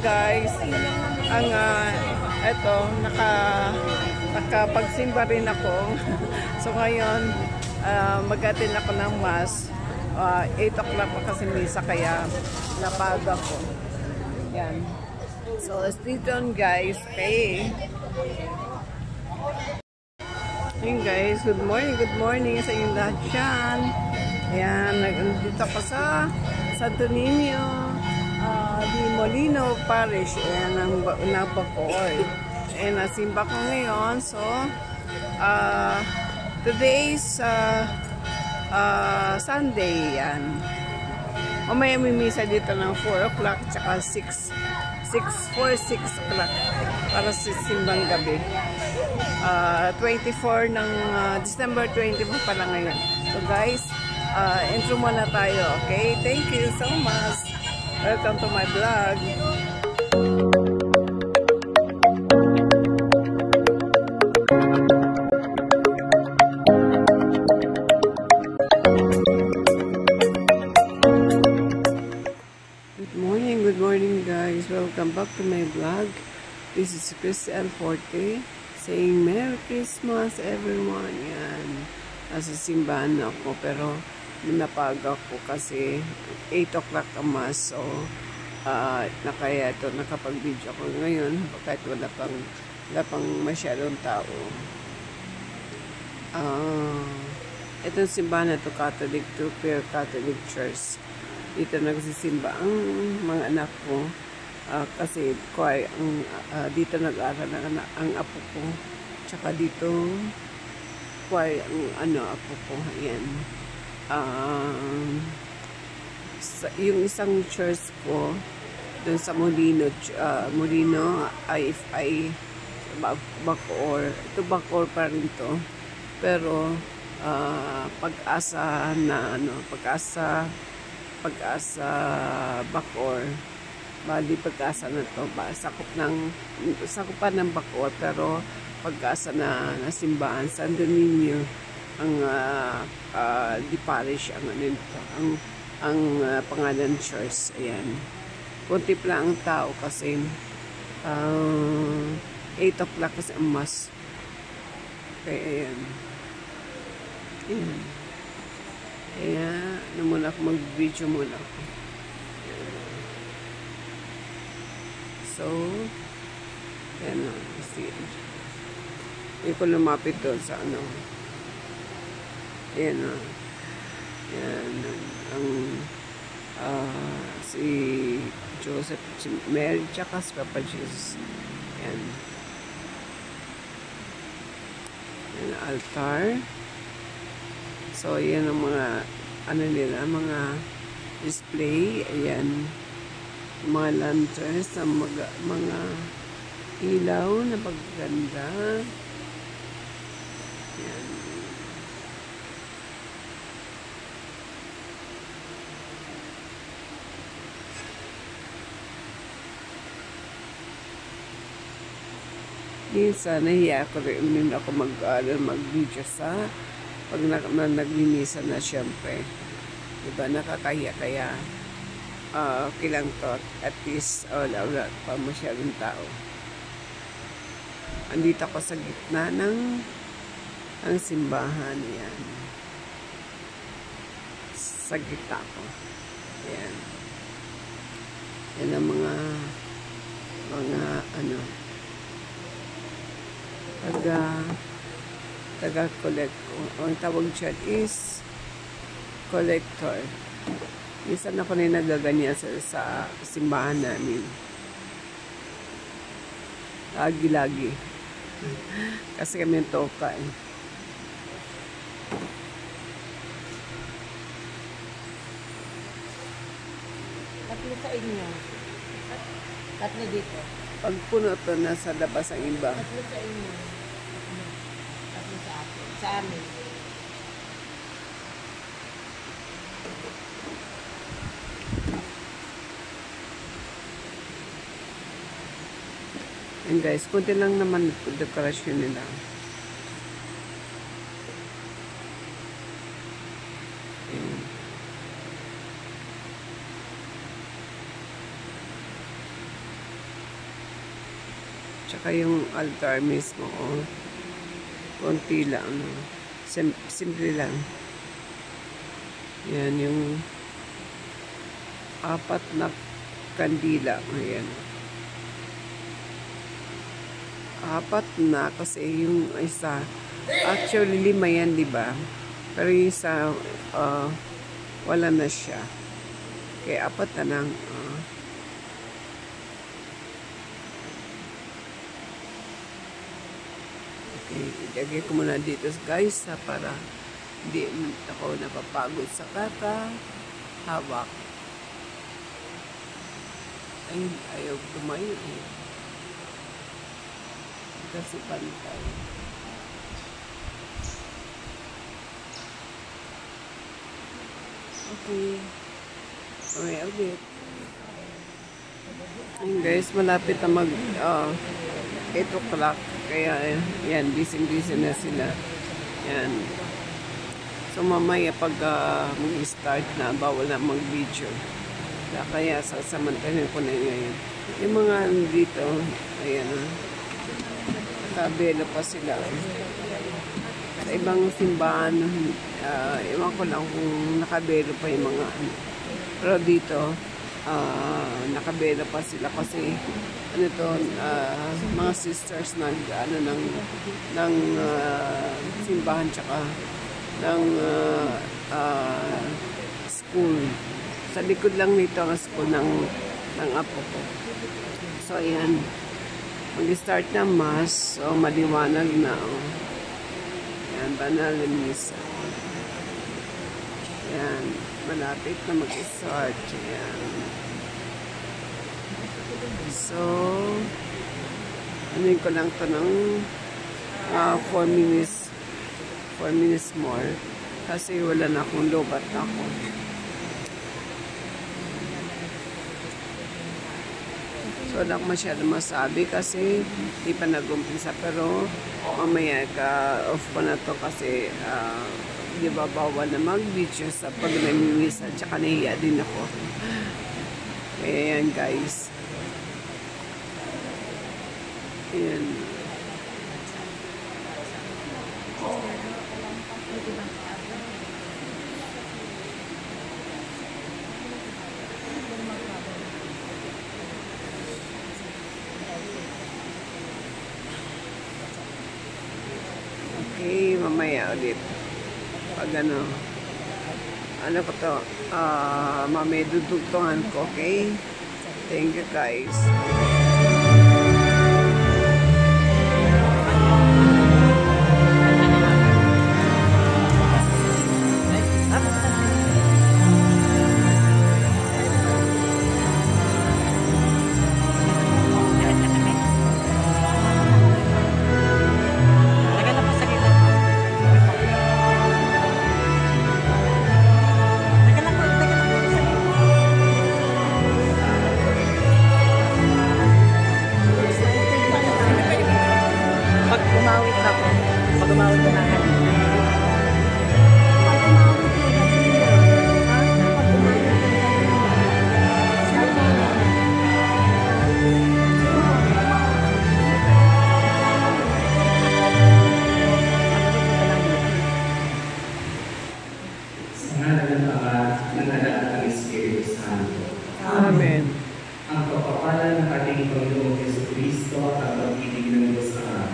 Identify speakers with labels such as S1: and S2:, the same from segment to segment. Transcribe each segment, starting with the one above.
S1: guys, ang eto, nakapagsimba rin ako. So ngayon, mag-attend ako ng mass. 8 o'clock pa kasi misa, kaya napaga ko. Yan. So, stay tuned guys. Okay. Hey guys, good morning sa inyong lahat dyan. Ayan, nandito ako sa Santo Niño di Molino Parish. Ayan, ang Bacoor. Ayan, nasimba ko ngayon. So, today's Sunday. Yan. O may misa dito ng 4 o'clock tsaka 6 o'clock para sa simbang gabi. 24 ng December 24 pala ngayon. So guys, intro muna tayo. Okay? Thank you so much. Welcome to my vlog. Good morning guys. Welcome back to my vlog. This is Christian Forte saying Merry Christmas everyone. Yan. Nasa simbahan ako pero napaga ko kasi 8 o'clock ang mass. So, kaya ito, nakapag-video ako ngayon kahit wala pang masyadong tao. Itong simbahan na ito, Catholic to Pure Catholic Church. Dito nagsisimba ang mga anak ko. Kasi dito nag-aaral ang apo ko. Tsaka dito ang apo ko. Ayan. Yung isang church ko doon sa Molino IFI Bacoor. Ito Bacoor pa rin to. Pero Pag-asa Bacoor. Bali Pag-asa na to, sakupan ng Bacoor, pero Pag-asa na simbahan Santo Niño ang di parish ang ang pangalan church. Ayan. Kunti pala ang tao kasi 8 o'clock kasi ang mass. Okay, ayan. Ayan. Kaya, muna ako mag-video muna ako. So, yan o. Hindi ko lumapit doon sa ano. Yan o. Yan. Si Joseph, si Mary, tsaka si Papa Jesus. Yan. Yan, altar. So, yan ang mga, mga display. Ayan. Mga lanterns, mga ilaw na pagganda. Ayan. Minsan, nahiya ako rin ako mag-video sa pag nagmimisa na, syempre. Diba, nakakahiya, kaya okay lang to. At least, wala pa masyadong tao. Andito ako sa gitna ng simbahan. Yan. Sa gitna ko. Yan. Yan ang mga taga-collect ko. Ang tawag dyan is collector. Minsan ako na nagaganyan sa simbahan namin. Lagi-lagi. Kasi kami yung toka eh.
S2: Tatlo sa inyo. Tatlo dito.
S1: Pag puno to, nasa labas ang iba.
S2: Tatlo sa inyo. Tatlo sa atin. Sa amin.
S1: And guys, kunti lang naman dekorasyon nila. Tsaka yung altar mismo, oh, konti lang, no? Simple lang. Yan yung 4 na kandila. Ayan. 4 na kasi yung isa, actually 5 yan, di ba? Pero yung isa, wala na siya. Kaya 4 na lang. Okay, ilagay ko muna dito guys para hindi ako napapagod sa hawak. Ay, ayaw tumayo eh. Kasi pantay. Okay. Okay, ulit. Ayun guys, malapit na mag 8 o'clock. Kaya yan, busy na sila. Yan. So mamaya pag mag-start na, bawal na mag-video. Kaya sasamantahin ko na ngayon. Yung mga dito, ayan, kabelo pa sila. Sa ibang simbahan, ewan ko lang kung nakabelo pa yung mga pero dito, nakabelo pa sila kasi ano to, mga sisters ng simbahan tsaka ng school. Sa likod lang nito ang school ng apo ko. So ayan, mag-start na mass, so maliwanag na. Ayan, banal na misa. Ayan, malapit na mag-start. Ayan. So, anuin ko lang to ng 4 minutes more kasi wala na akong lobat ako. So, wala akong masyado masabi kasi di pa nag-umpisa pero mamaya ka-off ko na to kasi di ba bawal na mag-video sa pag namimisa tsaka nahiya din ako. Kaya yan guys. Ayan. Okay, mamaya ulit. Pag ano ko to, mamaya dudugtungan ko, okay? Thank you guys. Amen.
S3: Ang pagpapalan ng ating Panginoong Jesucristo at ang pag-ibig ng Diyos Ama,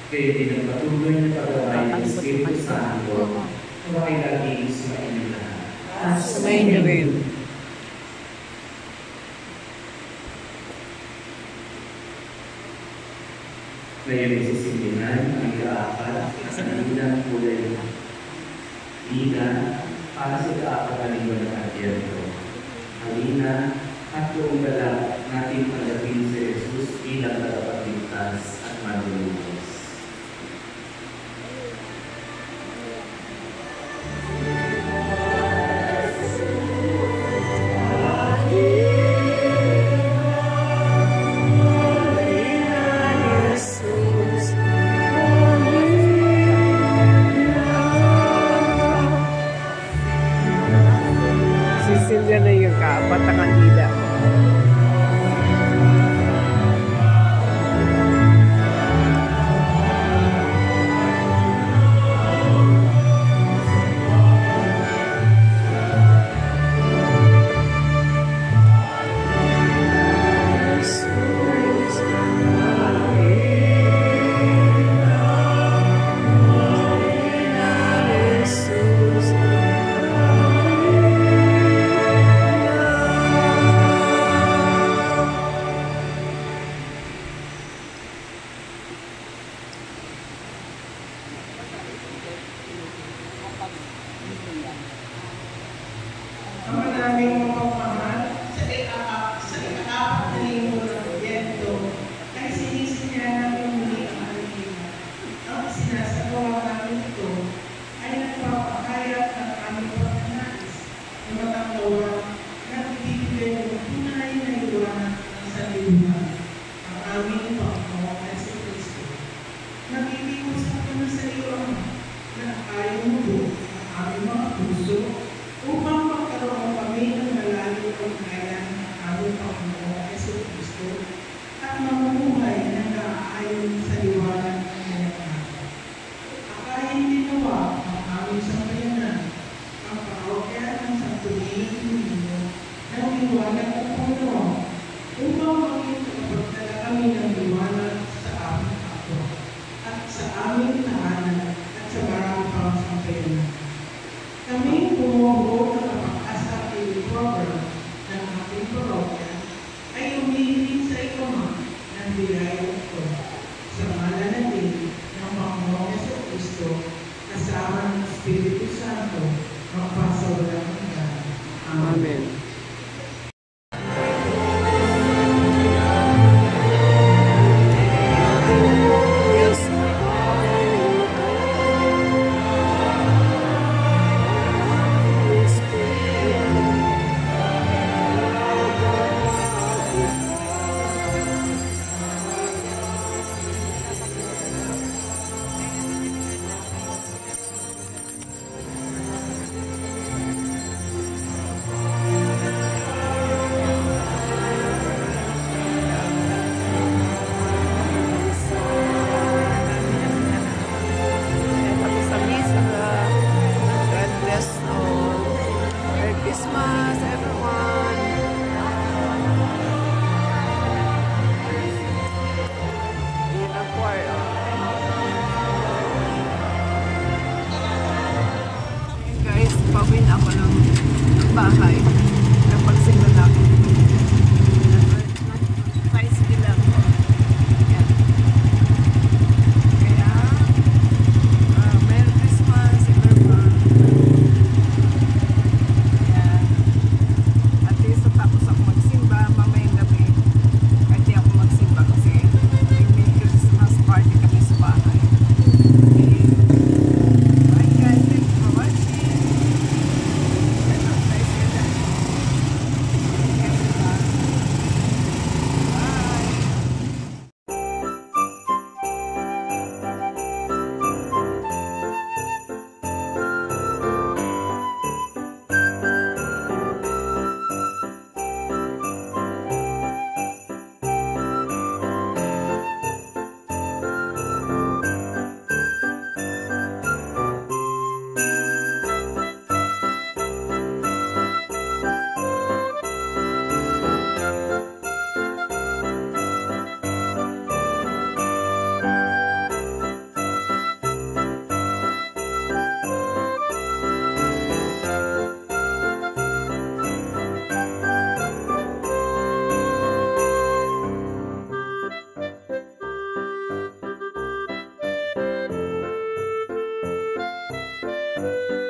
S3: kayo din ang patuloy na pag-away ng Espiritu Santo, ay laging sumainyo lahat.
S1: Sumainyo rin.
S3: Ngayon ay sisimbihan ang ika-apat at ang kulay ng Lina para sa ika-apat na linggo ng Advento. Halina at buong galak natin tanggapin si Jesus bilang tagapagligtas at manlulubos.
S1: Sisilya na yung kaapat ang kandila.
S4: upang makapagdala kami ng liwanag sa aming kapwa at sa aming tahanan at sa marami pang sambayanan. Kami bumubuo ng kapag-asa program ng ating parokya ay umihiling sa ikama ng biyaya ito sa malalagin ng Panginoong Jesucristo kasama ng Espiritu Santo magpasawalang hanggan. Amen.
S1: Amen. Christmas, everyone! Yun ang choir, guys, pawin ako ng bahay. Napagsimula ako. Nag-tricycle lang ako. Yan. Kaya, Merry Christmas, everyone! At least tapos ako magsimba mamayang gabi. Kahit di ako magsimba kasi may Christmas party kami sa bahay. Okay. Bye guys, thanks for watching. Bye.